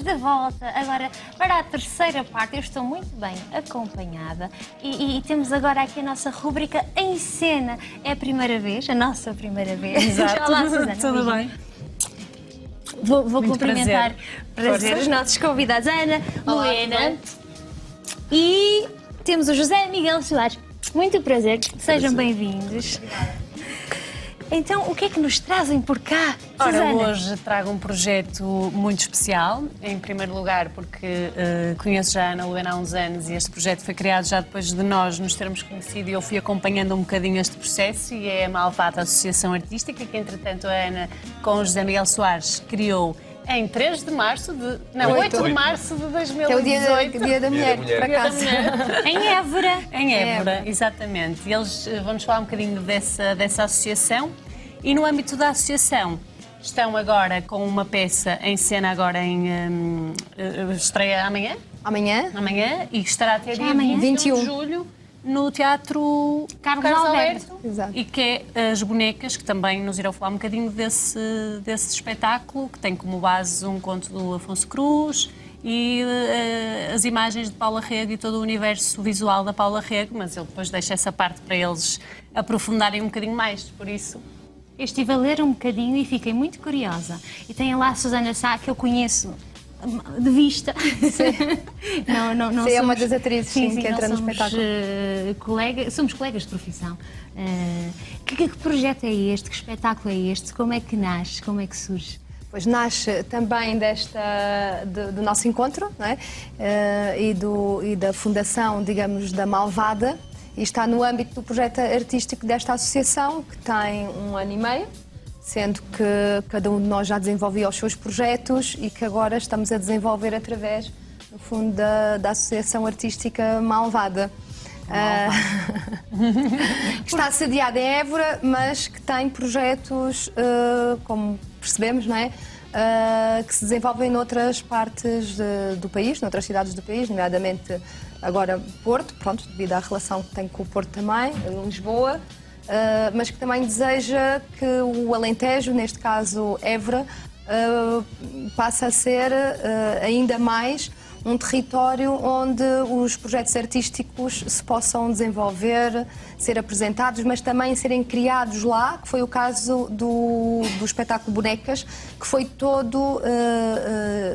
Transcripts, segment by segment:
de volta agora para a terceira parte. Eu estou muito bem acompanhada e temos agora aqui a nossa rúbrica Em Cena. É a primeira vez, a nossa primeira vez. Exato. Olá, Susana. Tudo bem? Vou cumprimentar prazer os nossos convidados, Ana, Olá, Luena e temos o José Miguel Soares. Muito prazer, sejam bem-vindos. Então, o que é que nos trazem por cá, Ora, Susana? hoje trago um projeto muito especial. Em primeiro lugar, porque conheço já a Ana Luena há uns anos e este projeto foi criado já depois de nós nos termos conhecido e eu fui acompanhando um bocadinho este processo e é a Malvada Associação Artística que, entretanto, a Ana, com o José Miguel Soares, criou em 3 de março de... Não, 8 de março de 2018. É o dia da mulher, por acaso. Em Évora. Em Évora, exatamente. E eles vão-nos falar um bocadinho dessa associação. E no âmbito da associação, estão agora com uma peça em cena agora em estreia amanhã. Amanhã, e estará até dia 21 de julho no Teatro Carlos Alberto. Exato. E que é As Bonecas, que também nos irão falar um bocadinho desse espetáculo, que tem como base um conto do Afonso Cruz e as imagens de Paula Rego e todo o universo visual da Paula Rego, mas ele depois deixa essa parte para eles aprofundarem um bocadinho mais, por isso... Eu estive a ler um bocadinho e fiquei muito curiosa. E tem lá a Susana Sá, que eu conheço de vista. Sim. Não Sim, é uma das atrizes que entra no espetáculo. Somos colegas de profissão. Que projeto é este? Que espetáculo é este? Como é que nasce? Como é que surge? Pois nasce também do nosso encontro, não é? E da fundação, digamos, da Malvada. E está no âmbito do projeto artístico desta associação, que tem 1 ano e meio, sendo que cada um de nós já desenvolvia os seus projetos e que agora estamos a desenvolver através, no fundo, da Associação Artística Malvada. Que está sediada em Évora, mas que tem projetos, como percebemos, não é? Que se desenvolvem noutras partes do país, noutras cidades do país, nomeadamente agora Porto, pronto, devido à relação que tem com o Porto também, em Lisboa, mas que também deseja que o Alentejo, neste caso Évora, passe a ser ainda mais um território onde os projetos artísticos se possam desenvolver, ser apresentados, mas também serem criados lá, que foi o caso do espetáculo Bonecas, que foi todo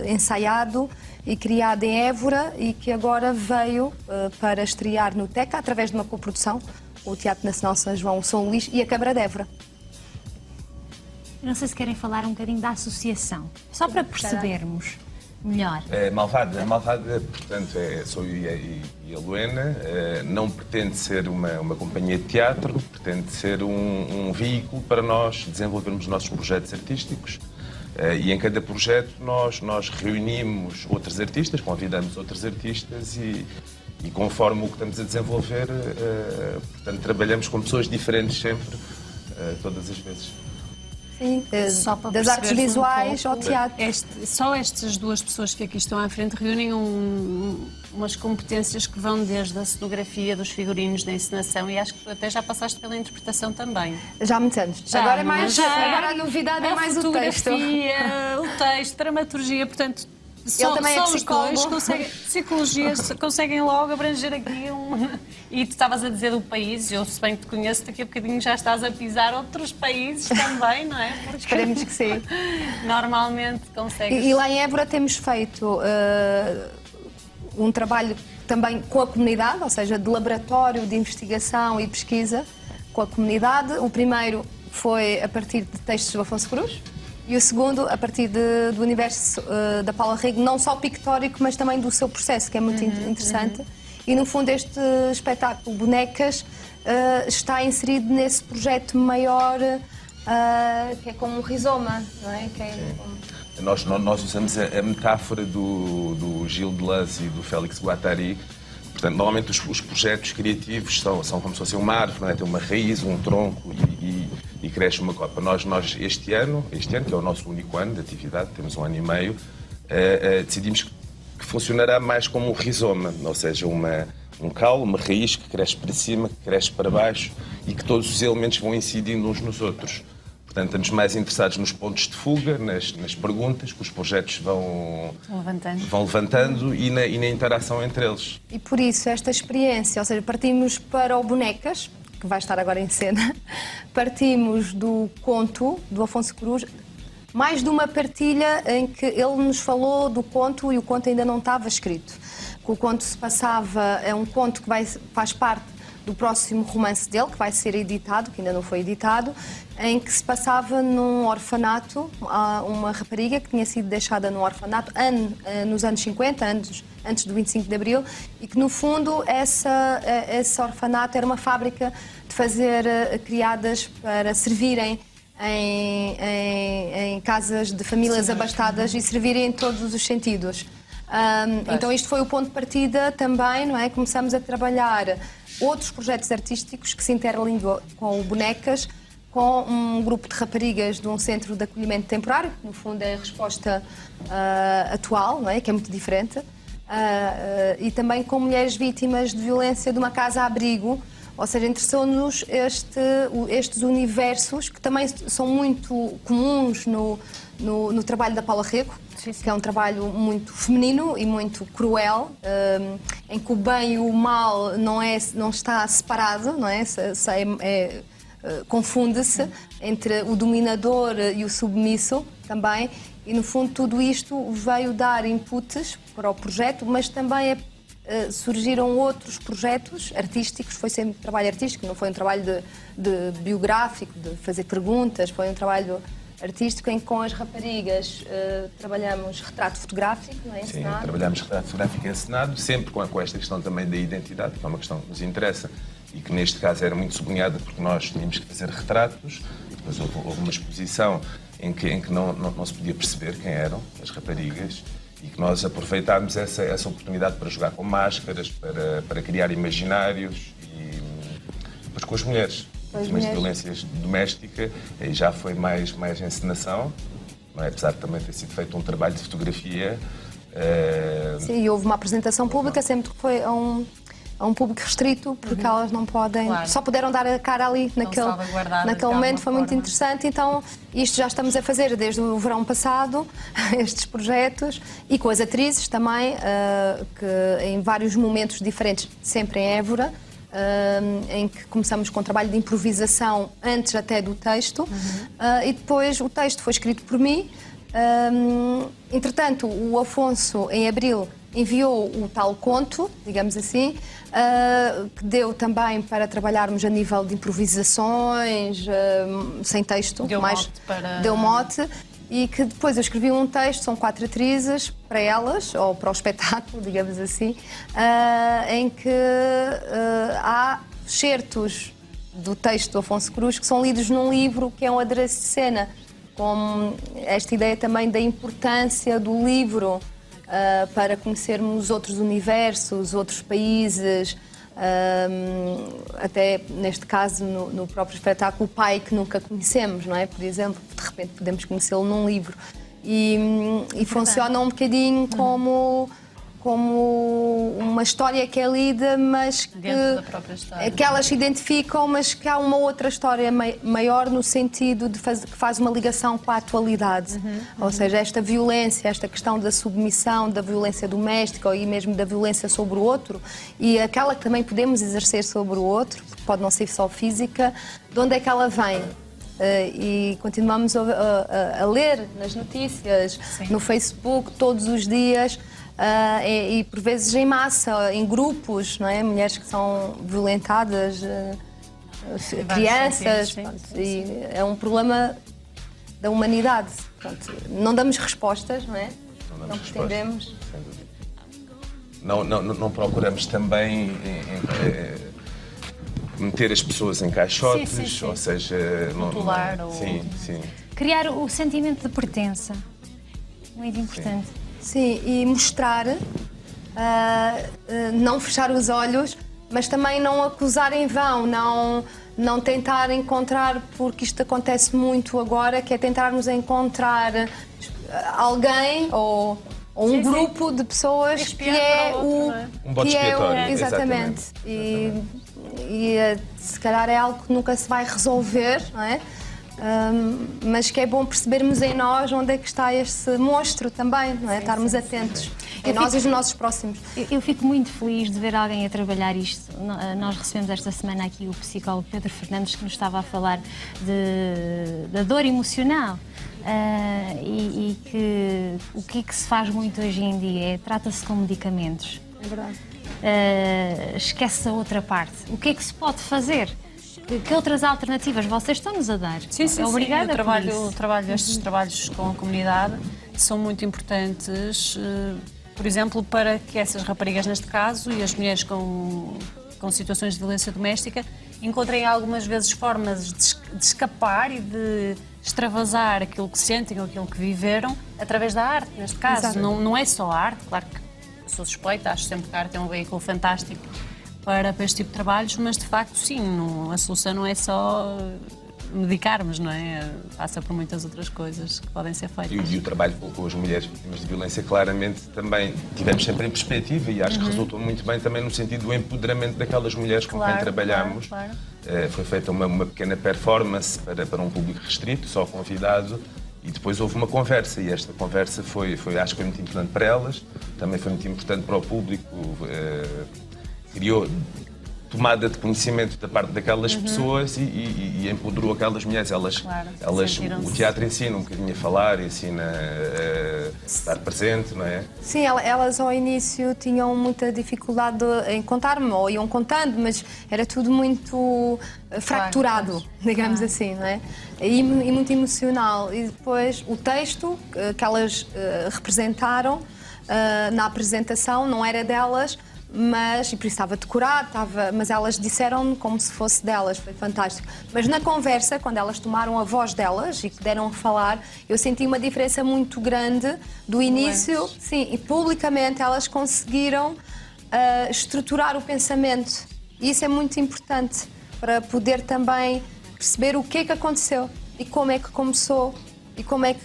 ensaiado e criado em Évora e que agora veio para estrear no TECA, através de uma coprodução, o Teatro Nacional São João, São Luís e a Câmara de Évora. Não sei se querem falar um bocadinho da associação, só para percebermos melhor. A Malvada, portanto, sou eu e a Luena, não pretende ser uma companhia de teatro, pretende ser um veículo para nós desenvolvermos os nossos projetos artísticos. E em cada projeto nós reunimos outros artistas, convidamos outros artistas e conforme o que estamos a desenvolver, portanto, trabalhamos com pessoas diferentes sempre, todas as vezes. Sim, Só para das artes perceberes visuais um ao pouco, teatro. Só estas duas pessoas que aqui estão à frente reúnem umas competências que vão desde a cenografia, dos figurinos, da encenação e acho que tu até já passaste pela interpretação também. Já há muitos anos. Já, agora, agora a novidade é mais o texto. o texto, dramaturgia, portanto... Ele também é os psicólogo. dois psicologia conseguem logo abranger aqui E tu estavas a dizer do país, eu se bem te conheço, daqui a bocadinho já estás a pisar outros países também, não é? Porque Esperemos que sim. normalmente consegues... E lá em Évora temos feito um trabalho também com a comunidade, ou seja, de laboratório de investigação e pesquisa com a comunidade. O primeiro foi a partir de textos do Afonso Cruz. E o segundo, a partir do universo da Paula Rego, não só pictórico, mas também do seu processo, que é muito interessante. E, no fundo, este espetáculo Bonecas está inserido nesse projeto maior, que é como um rizoma, não é? Que é Nós usamos a metáfora do Gil Deleuze e do Félix Guattari. Portanto, normalmente os projetos criativos são como se fosse uma árvore, não é? Tem uma raiz, um tronco e cresce uma copa. Nós este ano, que é o nosso único ano de atividade, temos 1 ano e meio, decidimos que funcionará mais como um rizoma, ou seja, um caule, uma raiz que cresce para cima, que cresce para baixo e que todos os elementos vão incidindo uns nos outros. Portanto, estamos mais interessados nos pontos de fuga, nas perguntas que os projetos vão levantando e na interação entre eles. E por isso, esta experiência, ou seja, partimos para o Bonecas, que vai estar agora em cena, partimos do conto do Afonso Cruz, mais de uma partilha em que ele nos falou do conto e o conto ainda não estava escrito. Que o conto se passava, é um conto que faz parte do próximo romance dele, que vai ser editado, que ainda não foi editado, em que se passava num orfanato, uma rapariga que tinha sido deixada num orfanato nos anos 50, antes do 25 de Abril, e que, no fundo, esse orfanato era uma fábrica de fazer criadas para servirem em casas de famílias abastadas e servirem em todos os sentidos. Então isto foi o ponto de partida também, não é? Começamos a trabalhar outros projetos artísticos que se interligam com o Bonecas, com um grupo de raparigas de um centro de acolhimento temporário, que no fundo é a resposta atual, não é? Que é muito diferente, e também com mulheres vítimas de violência de uma casa-abrigo. Ou seja, interessou-nos estes universos que também são muito comuns no trabalho da Paula Rego, que é um trabalho muito feminino e muito cruel, em que o bem e o mal não está separado, não é? Confunde-se entre o dominador e o submisso também, e no fundo tudo isto veio dar inputs para o projeto, mas também surgiram outros projetos artísticos, foi sempre trabalho artístico, não foi um trabalho de biográfico, de fazer perguntas, foi um trabalho artístico em que com as raparigas trabalhamos retrato fotográfico, não é? Sim, trabalhamos retrato fotográfico encenado, sempre com esta questão também da identidade, que é uma questão que nos interessa e que neste caso era muito sublinhada porque nós tínhamos que fazer retratos, e depois houve uma exposição em que não se podia perceber quem eram as raparigas, e que nós aproveitámos essa oportunidade para jogar com máscaras, para criar imaginários e depois com as mulheres. Mas violências domésticas, aí já foi mais encenação, não é? Apesar de também ter sido feito um trabalho de fotografia. Sim, e houve uma apresentação pública, sempre que foi a um público restrito, porque elas não podem, só puderam dar a cara ali naquele momento, foi muito interessante. Então isto já estamos a fazer desde o verão passado, estes projetos, e com as atrizes também, que em vários momentos diferentes, sempre em Évora, em que começamos com um trabalho de improvisação antes até do texto, e depois o texto foi escrito por mim. Entretanto, o Afonso, em abril, enviou o tal conto, digamos assim, que deu também para trabalharmos a nível de improvisações, sem texto, deu mote, e que depois eu escrevi um texto, são 4 atrizes, para elas, ou para o espetáculo, digamos assim, em que há excertos do texto do Afonso Cruz que são lidos num livro que é um adereço de cena, com esta ideia também da importância do livro para conhecermos outros universos, outros países, até neste caso no próprio espetáculo, o pai que nunca conhecemos, não é? Por exemplo, de repente podemos conhecê-lo num livro e funciona um bocadinho como uma história que é lida, mas que elas se identificam, mas que há uma outra história maior no sentido de que faz uma ligação com a atualidade. Ou seja, esta violência, esta questão da submissão, da violência doméstica ou mesmo da violência sobre o outro, e aquela que também podemos exercer sobre o outro, porque pode não ser só física, de onde é que ela vem? E continuamos a ler nas notícias, no Facebook, todos os dias, e por vezes em massa, em grupos, não é? Mulheres que são violentadas, crianças, e é um problema da humanidade. Portanto, não damos respostas, não é? Não pretendemos. Não procuramos também meter as pessoas em caixotes, ou seja, rotular ou criar o sentimento de pertença, muito importante. Sim, e mostrar, não fechar os olhos, mas também não acusar em vão, não tentar encontrar, porque isto acontece muito agora, que é tentarmos encontrar alguém ou um grupo de pessoas que é um bode expiatório. Exatamente. E se calhar é algo que nunca se vai resolver, não é? mas que é bom percebermos em nós onde é que está esse monstro também, não é? Estarmos atentos em nós e os nossos próximos. Eu fico muito feliz de ver alguém a trabalhar isto. Nós recebemos esta semana aqui o psicólogo Pedro Fernandes, que nos estava a falar da dor emocional. E que o que é que se faz muito hoje em dia trata-se com medicamentos. É verdade. Esquece a outra parte. O que é que se pode fazer? Que outras alternativas vocês estão-nos a dar? Sim, sim, Obrigada sim. por O trabalho destes trabalhos com a comunidade são muito importantes, por exemplo, para que essas raparigas, neste caso, e as mulheres com situações de violência doméstica, encontrem algumas vezes formas de escapar e de extravasar aquilo que sentem ou aquilo que viveram através da arte, neste caso. Não é só a arte, claro que sou suspeita, acho sempre que a arte é um veículo fantástico para este tipo de trabalhos, mas de facto sim, a solução não é só medicarmos, não é? Passa por muitas outras coisas que podem ser feitas. E o trabalho com as mulheres vítimas de violência, claramente, também tivemos sempre em perspectiva e acho que resultou muito bem também no sentido do empoderamento daquelas mulheres com quem trabalhamos. Claro. Foi feita uma pequena performance para um público restrito, só convidado, e depois houve uma conversa, e esta conversa acho que foi muito importante para elas, também foi muito importante para o público, criou tomada de conhecimento da parte daquelas pessoas e empoderou aquelas mulheres. Elas o teatro ensina um bocadinho a falar, ensina a estar presente, não é? Sim, elas ao início tinham muita dificuldade em contar-me, ou iam contando, mas era tudo muito fracturado, digamos assim, não é? E muito emocional. E depois o texto que elas representaram na apresentação não era delas, e por isso estava decorado, mas elas disseram como se fosse delas, foi fantástico. Mas na conversa, quando elas tomaram a voz delas e puderam falar, eu senti uma diferença muito grande do início, sim, e publicamente elas conseguiram estruturar o pensamento. E isso é muito importante para poder também perceber o que é que aconteceu e como é que começou e como é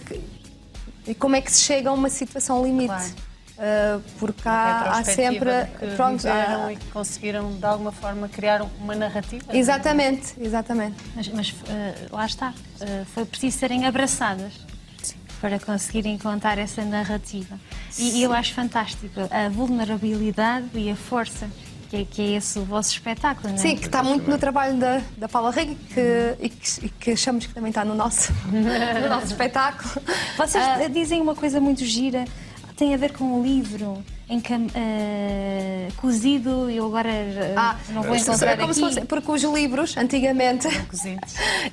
que se chega a uma situação limite. Claro. Porque há sempre. Pronto, e que conseguiram de alguma forma criar uma narrativa. Exatamente. Mas lá está. Foi preciso serem abraçadas para conseguirem contar essa narrativa. E eu acho fantástico a vulnerabilidade e a força. Que é esse o vosso espetáculo, não é? Sim, que está muito no trabalho da Paula Rega e que achamos que também está no nosso espetáculo. Vocês dizem uma coisa muito gira. Tem a ver com o livro em que cozido, eu agora não vou encontrar como aqui. Se fosse, porque os livros, antigamente,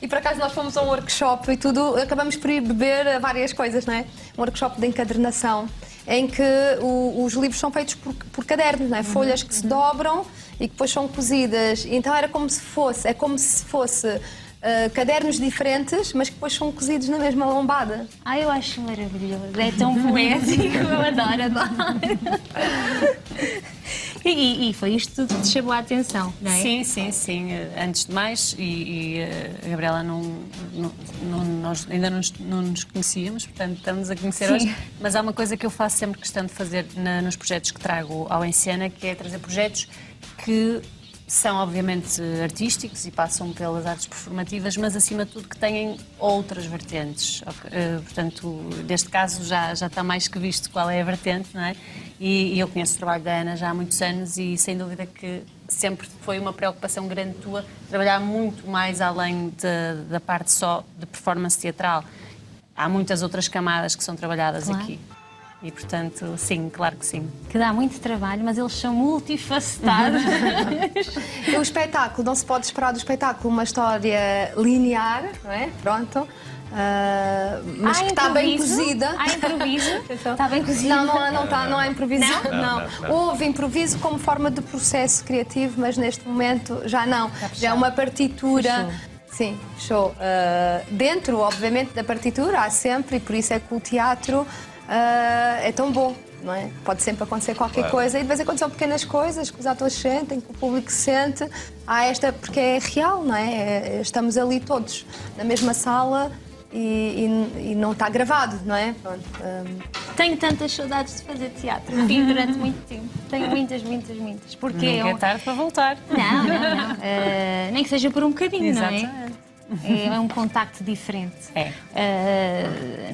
e por acaso nós fomos a um workshop e tudo, acabamos por ir beber várias coisas, não é? Um workshop de encadernação, em que os livros são feitos por cadernos, não é? Folhas que se dobram e que depois são cozidas. Então é como se fosse cadernos diferentes, mas que depois são cozidos na mesma lombada. Eu acho maravilhoso. É tão poético, eu adoro. E foi isto tudo que te chamou a atenção, não é? Sim. Antes de mais, a Gabriela nós ainda não nos conhecíamos, portanto estamos a conhecer hoje, mas há uma coisa que eu faço sempre questão de fazer nos projetos que trago ao Encena, que é trazer projetos que são obviamente artísticos e passam pelas artes performativas, mas acima de tudo que têm outras vertentes. Portanto, neste caso já está mais que visto qual é a vertente, não é? E eu conheço o trabalho da Ana já há muitos anos e sem dúvida que sempre foi uma preocupação grande tua trabalhar muito mais além da parte só de performance teatral. Há muitas outras camadas que são trabalhadas aqui. E, portanto, sim, claro que sim. Que dá muito trabalho, mas eles são multifacetados. O espetáculo, não se pode esperar do espetáculo uma história linear, não é? Pronto. Mas que está bem cozida. Há improviso? Está bem cozido? Não há improviso. Não. Houve improviso como forma de processo criativo, mas neste momento já não. Já é uma partitura. Sim, fechou. Dentro, obviamente, da partitura há sempre, e por isso é que o teatro é tão bom, não é? Pode sempre acontecer qualquer coisa e de vez em quando são pequenas coisas que os atores sentem, que o público sente. Porque é real, não é? Estamos ali todos na mesma sala e não está gravado, não é? Pronto, Tenho tantas saudades de fazer teatro. Fiz durante muito tempo. Tenho muitas. Porque nunca é tarde para voltar. Não. Nem que seja por um bocadinho, não é? É um contacto diferente. É.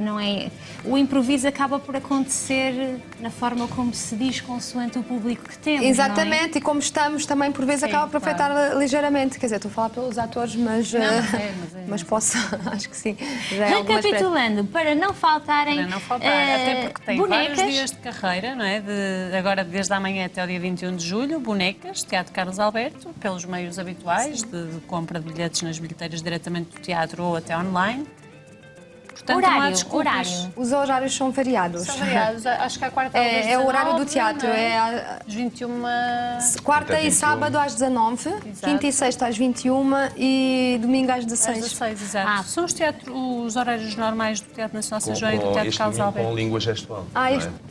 Não é? O improviso acaba por acontecer na forma como se diz, consoante o público que temos. Exatamente, e como estamos também por vezes Sim, acaba por afetar ligeiramente. Quer dizer, estou a falar pelos atores, mas, mas posso, acho que sim. Já é alguma experiência. Recapitulando, para não faltarem. Para não faltar, até porque tem bonecas. vários dias de carreira, não é? Agora, desde amanhã até o dia 21 de julho, bonecas, Teatro Carlos Alberto, pelos meios habituais de compra de bilhetes nas bilheteiras diretamente do teatro ou até online. Portanto, não há desculpas. Horário. Os horários são variados. São variados, acho que a quarta É o horário do teatro. Não É às 21. quarta Até e 21. sábado às 19, quinta e sexta às 21 e domingo às 16. Às 16, exato. São os horários normais do Teatro Nacional São João e do Teatro este Carlos domingo Alberto. com língua gestual.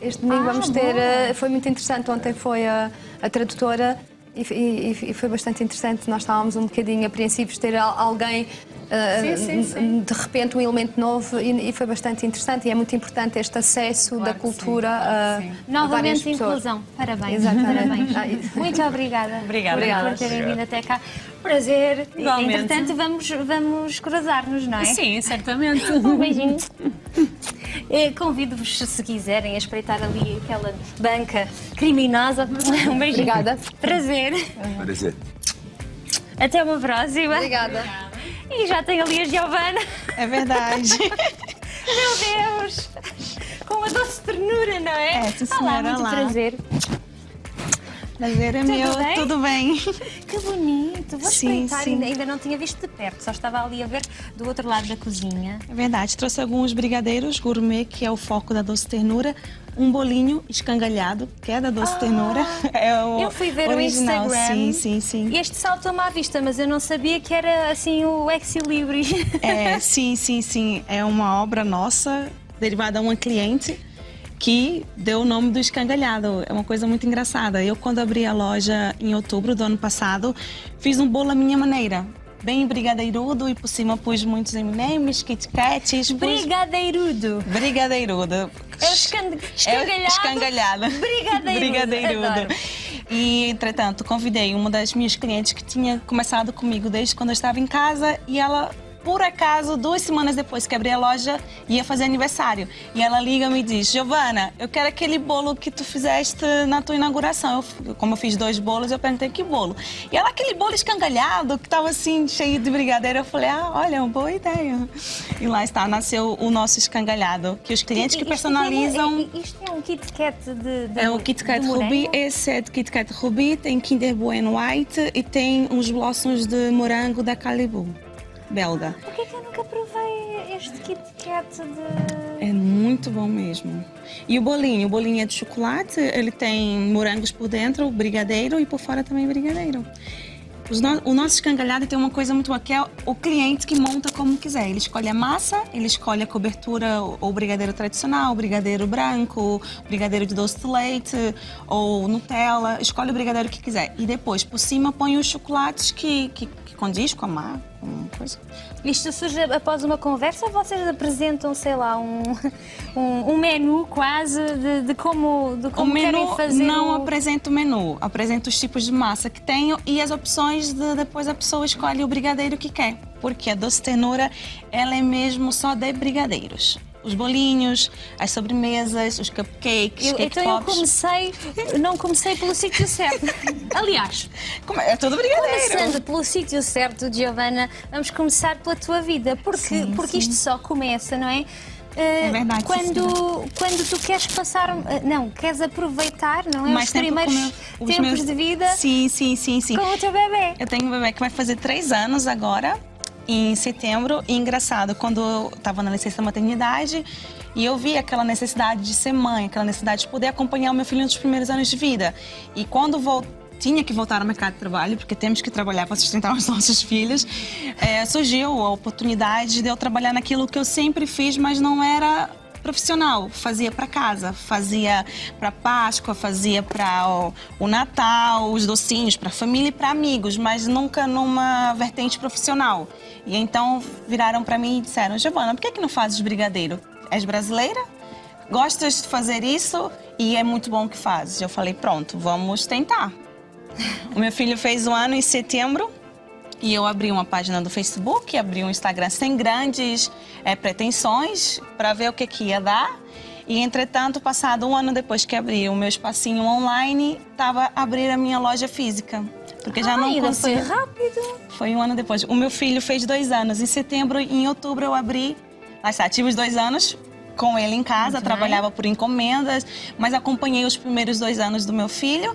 Este domingo vamos ter. Foi muito interessante. Ontem foi a tradutora e foi bastante interessante. Nós estávamos um bocadinho apreensivos de ter alguém. Sim. De repente um elemento novo e foi bastante interessante e é muito importante este acesso da cultura a várias Novamente pessoas. inclusão. Parabéns. Exatamente. Parabéns. Muito obrigada. Obrigada. Por terem vindo até cá. Prazer. Igualmente. Entretanto, vamos cruzar-nos, não é? Sim, certamente. Um beijinho. Convido-vos, se quiserem, a espreitar ali aquela banca criminosa. Um beijinho. Obrigada. Prazer. Prazer. Até uma próxima. Obrigada. E já tenho ali a Giovana. É verdade. Meu Deus! Com uma doce ternura, não é? É, sim, Olá, senhora, muito olá. prazer. Prazer é Tudo meu, bem? tudo bem? Que bonito. Vou Sim, espreitar, sim. ainda não tinha visto de perto, só estava ali a ver do outro lado da cozinha. É verdade, trouxe alguns brigadeiros gourmet, que é o foco da doce ternura, um bolinho escangalhado, que é da doce ternura. É o Eu fui ver original. o Instagram. Sim. Este saltou-me à vista, mas eu não sabia que era assim o ex-libris. É, sim. É uma obra nossa, derivada a uma cliente, que deu o nome do escangalhado. É uma coisa muito engraçada. Eu, quando abri a loja em outubro do ano passado, fiz um bolo à minha maneira. Bem brigadeirudo e por cima pus muitos M&M's, Kit Kats. Brigadeirudo. Brigadeirudo. É o escangalhado. É escangalhado. Brigadeirudo. Adoro. E, entretanto, convidei uma das minhas clientes que tinha começado comigo desde quando eu estava em casa e ela, por acaso, 2 semanas depois que abri a loja, ia fazer aniversário. E ela liga-me e diz: Giovana, eu quero aquele bolo que tu fizeste na tua inauguração. Como eu fiz 2 bolos, eu perguntei: que bolo? E ela, aquele bolo escangalhado, que estava assim, cheio de brigadeiro. Eu falei: olha, é uma boa ideia. E lá está, nasceu o nosso escangalhado, que os clientes que personalizam... Isto é um Kit Kat de É o Kit Kat Ruby, esse é de Kit Kat Ruby, tem Kinder Bueno White e tem uns blossoms de morango da Calibu. Belga. Por que eu nunca provei este Kit Kat de... É muito bom mesmo. E o bolinho é de chocolate, ele tem morangos por dentro, brigadeiro e por fora também brigadeiro. O nosso escangalhado tem uma coisa muito boa, que é o cliente que monta como quiser. Ele escolhe a massa, ele escolhe a cobertura, ou o brigadeiro tradicional, o brigadeiro branco, o brigadeiro de doce de leite, ou Nutella, escolhe o brigadeiro que quiser. E depois, por cima, põe os chocolates que condiz com a massa, coisa. Isto surge após uma conversa ou vocês apresentam, sei lá, um menu quase de como O menu, querem fazer? não apresento o menu, apresento os tipos de massa que tenho e as opções depois a pessoa escolhe o brigadeiro que quer. Porque a doce ternura, ela é mesmo só de brigadeiros. Os bolinhos, as sobremesas, os cupcakes, cake Então pops. não comecei pelo sítio certo. Aliás, É tudo brigadeiro. começando pelo sítio certo, Giovana, vamos começar pela tua vida, porque isto só começa, não é? É verdade, quando tu queres passar, queres aproveitar, não é? Mais Os tempo primeiros com os tempos meus... de vida Sim. com o teu bebê. Eu tenho um bebê que vai fazer 3 anos agora, em setembro. E engraçado, quando eu estava na licença maternidade e eu vi aquela necessidade de ser mãe, aquela necessidade de poder acompanhar o meu filho nos primeiros anos de vida. E quando tinha que voltar ao mercado de trabalho, porque temos que trabalhar para sustentar os nossos filhos, surgiu a oportunidade de eu trabalhar naquilo que eu sempre fiz, mas não era profissional. Fazia para casa, fazia para Páscoa, fazia para o Natal, os docinhos para família e para amigos, mas nunca numa vertente profissional. E então viraram para mim e disseram: Giovana, por que não fazes brigadeiro? És brasileira? Gostas de fazer isso? E é muito bom que fazes. Eu falei: pronto, vamos tentar. O meu filho fez 1 ano em setembro E eu abri uma página do Facebook, abri um Instagram sem grandes pretensões para ver o que ia dar. E, entretanto, passado um ano depois que abri o meu espacinho online, estava a abrir a minha loja física. Porque já não ainda foi consigo... rápido. Foi um ano depois. O meu filho fez 2 anos. Em setembro e em outubro eu abri. Lá está, tive os 2 anos com ele em casa, Muito trabalhava por encomendas, mas acompanhei os primeiros 2 anos do meu filho.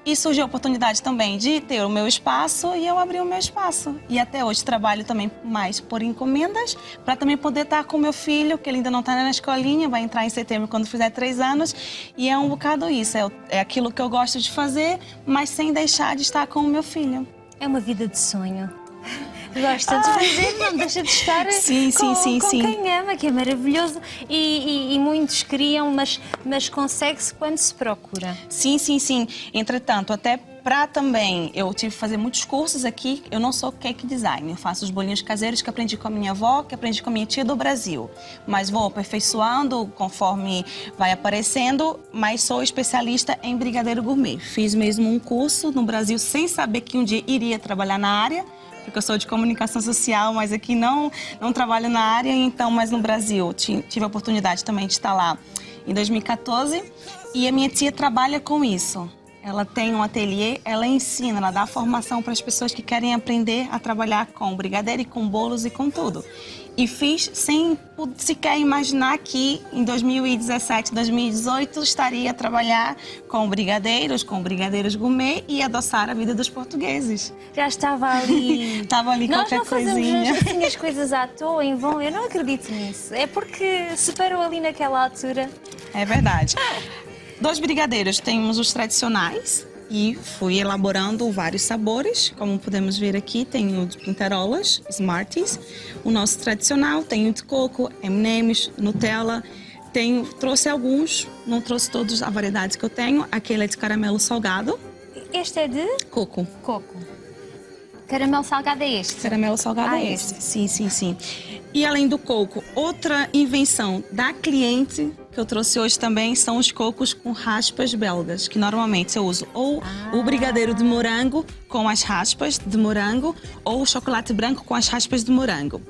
E surgiu a oportunidade também de ter o meu espaço e eu abri o meu espaço. E até hoje trabalho também mais por encomendas, para também poder estar com o meu filho, que ele ainda não está na escolinha, vai entrar em setembro quando fizer 3 anos. E é um bocado isso, é aquilo que eu gosto de fazer, mas sem deixar de estar com o meu filho. É uma vida de sonho. Gosta de fazer, não deixa de estar com quem ama, que é maravilhoso. E muitos criam, mas consegue-se quando se procura. Sim, sim, sim. Entretanto, até para também, eu tive que fazer muitos cursos aqui. Eu não sou cake designer, eu faço os bolinhos caseiros que aprendi com a minha avó, que aprendi com a minha tia do Brasil. Mas vou aperfeiçoando conforme vai aparecendo, mas sou especialista em brigadeiro gourmet. Fiz mesmo um curso no Brasil sem saber que um dia iria trabalhar na área, porque eu sou de comunicação social, mas aqui não trabalho na área, então, mas no Brasil tive a oportunidade também de estar lá em 2014 e a minha tia trabalha com isso. Ela tem um ateliê, ela ensina, ela dá formação para as pessoas que querem aprender a trabalhar com brigadeiro e com bolos e com tudo. E fiz sem sequer imaginar que em 2017, 2018 estaria a trabalhar com brigadeiros gourmet e adoçar a vida dos portugueses. Já estava ali. Estava ali qualquer coisinha. Nós não fazemos as coisas à toa, em vão. Eu não acredito nisso. É porque se parou ali naquela altura. É verdade. 2 brigadeiros, temos os tradicionais e fui elaborando vários sabores. Como podemos ver aqui, tem o de pintarolas, Smarties. O nosso tradicional tem o de coco, M&M's, Nutella. Trouxe alguns, não trouxe todos a variedade que eu tenho. Aquele é de caramelo salgado. Este é de? Coco. Coco. Caramelo salgado é este? Caramelo salgado é esse. Sim, sim, sim. E além do coco, outra invenção da cliente que eu trouxe hoje também são os cocos com raspas belgas, que normalmente eu uso ou o brigadeiro de morango com as raspas de morango ou o chocolate branco com as raspas de morango.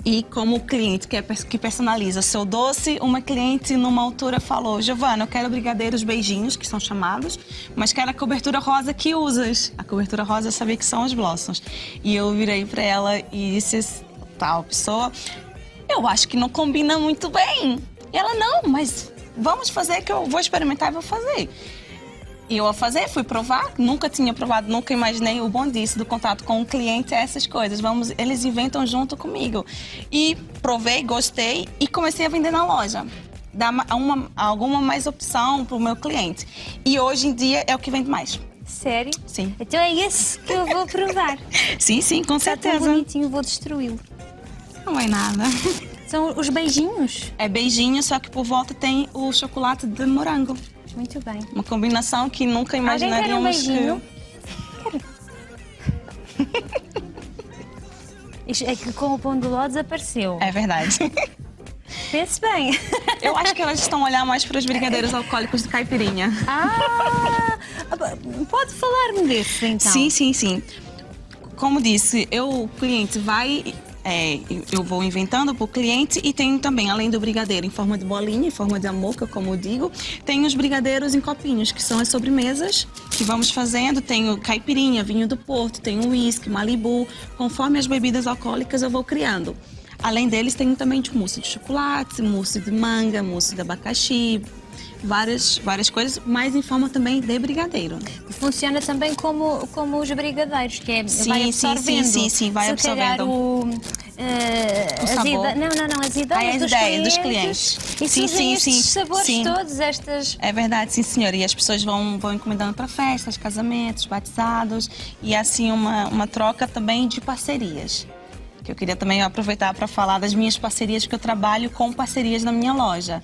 E como o cliente que personaliza seu doce, uma cliente numa altura falou: Giovana, eu quero brigadeiros beijinhos, que são chamados, mas quero a cobertura rosa que usas. A cobertura rosa eu sabia que são os blossoms. E eu virei para ela e disse, tal pessoa, eu acho que não combina muito bem. E ela, não, mas vamos fazer que eu vou experimentar e vou fazer. E eu a fazer, fui provar, nunca tinha provado, nunca imaginei o bom disso, do contato com o cliente, essas coisas. Eles inventam junto comigo. E provei, gostei e comecei a vender na loja. Dar alguma mais opção para o meu cliente. E hoje em dia é o que vende mais. Sério? Sim. Então é esse que eu vou provar. Sim, sim, com Está tão certeza. bonitinho, vou destruí-lo. Não é nada. São os beijinhos? É beijinho, só que por volta tem o chocolate de morango. Muito bem. Uma combinação que nunca imaginaríamos. Alguém quer um beijinho? Quero. Isto é que com o pão de ló desapareceu. É verdade. Pense bem. Eu acho que elas estão a olhar mais para os brigadeiros alcoólicos de caipirinha. Pode falar-me desse, então. Sim, sim, sim. Como disse, o cliente vai... eu vou inventando para o cliente e tenho também, além do brigadeiro em forma de bolinha, em forma de amôca, como eu digo, tem os brigadeiros em copinhos, que são as sobremesas que vamos fazendo. Tenho caipirinha, vinho do Porto, tenho uísque, Malibu. Conforme as bebidas alcoólicas eu vou criando. Além deles, tenho também de mousse de chocolate, mousse de manga, mousse de abacaxi, várias coisas, mas em forma também de brigadeiro. Funciona também como os brigadeiros, que é Sim, vai absorvendo. Sim, vai absorvendo. O sabor. As ideias dos clientes. E surgem estes sabores todos, estas... É verdade, sim, senhora. E as pessoas vão encomendando para festas, casamentos, batizados e assim uma troca também de parcerias. Que eu queria também aproveitar para falar das minhas parcerias, porque eu trabalho com parcerias na minha loja.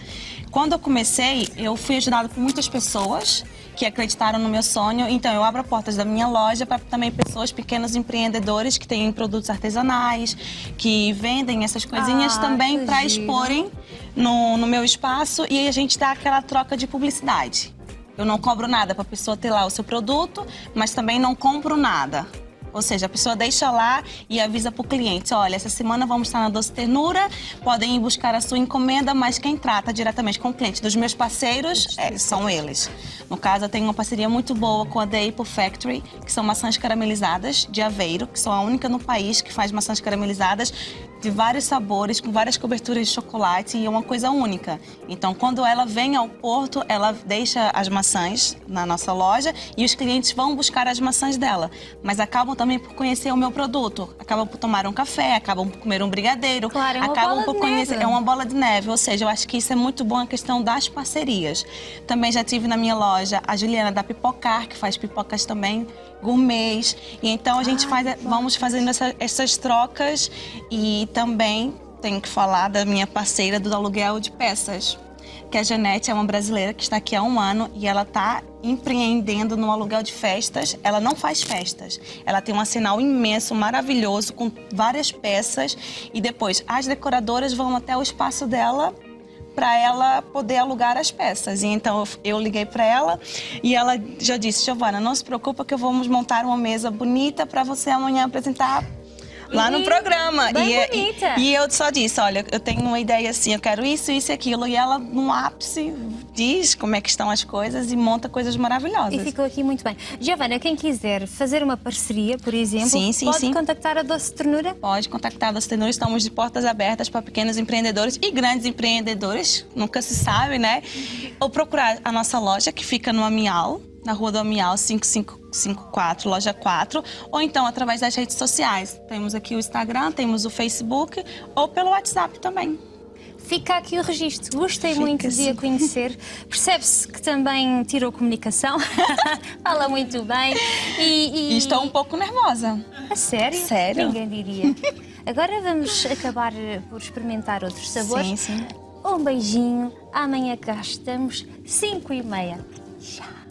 Quando eu comecei, eu fui ajudada por muitas pessoas que acreditaram no meu sonho. Então, eu abro portas da minha loja para também pessoas, pequenos empreendedores que têm produtos artesanais, que vendem essas coisinhas também para exporem no meu espaço e a gente dá aquela troca de publicidade. Eu não cobro nada para a pessoa ter lá o seu produto, mas também não compro nada. Ou seja, a pessoa deixa lá e avisa para o cliente, olha, essa semana vamos estar na Doce Ternura, podem ir buscar a sua encomenda, mas quem trata diretamente com o cliente dos meus parceiros são eles. No caso, eu tenho uma parceria muito boa com a The Apple Factory, que são maçãs caramelizadas de Aveiro, que são a única no país que faz maçãs caramelizadas de vários sabores, com várias coberturas de chocolate, e é uma coisa única. Então, quando ela vem ao Porto, ela deixa as maçãs na nossa loja e os clientes vão buscar as maçãs dela. Mas acabam também por conhecer o meu produto, acabam por tomar um café, acabam por comer um brigadeiro, Claro, é uma acabam bola por de conhecer, neve. é uma bola de neve. Ou seja, eu acho que isso é muito bom, a questão das parcerias. Também já tive na minha loja a Juliana da Pipocar, que faz pipocas também gourmets. E então a gente vamos fazendo essas trocas. E também tenho que falar da minha parceira do aluguel de peças, que a Janete é uma brasileira que está aqui há 1 ano e ela está empreendendo no aluguel de festas. Ela não faz festas, ela tem um arsenal imenso, maravilhoso, com várias peças, e depois as decoradoras vão até o espaço dela para ela poder alugar as peças. E então eu liguei para ela e ela já disse, Giovana, não se preocupa que vamos montar uma mesa bonita para você amanhã apresentar lá no programa. Bem bonita. E eu só disse, olha, eu tenho uma ideia assim, eu quero isso, isso e aquilo. E ela, no ápice, diz como é que estão as coisas e monta coisas maravilhosas. E ficou aqui muito bem. Giovana, quem quiser fazer uma parceria, por exemplo, Sim, pode sim. contactar a Doce Ternura? Pode contactar a Doce Ternura, estamos de portas abertas para pequenos empreendedores e grandes empreendedores, nunca se sabe, né? Ou procurar a nossa loja, que fica no Amial, na Rua do Amial, 5554, loja 4, ou então através das redes sociais. Temos aqui o Instagram, temos o Facebook, ou pelo WhatsApp também. Fica aqui o registro. Gostei Fica muito de assim. a conhecer. Percebe-se que também tirou comunicação. Fala muito bem. E estou um pouco nervosa. A sério? Sério? Ninguém diria. Agora vamos acabar por experimentar outros sabores. Sim, sim. Um beijinho. Amanhã cá estamos, 5h30. Tchau.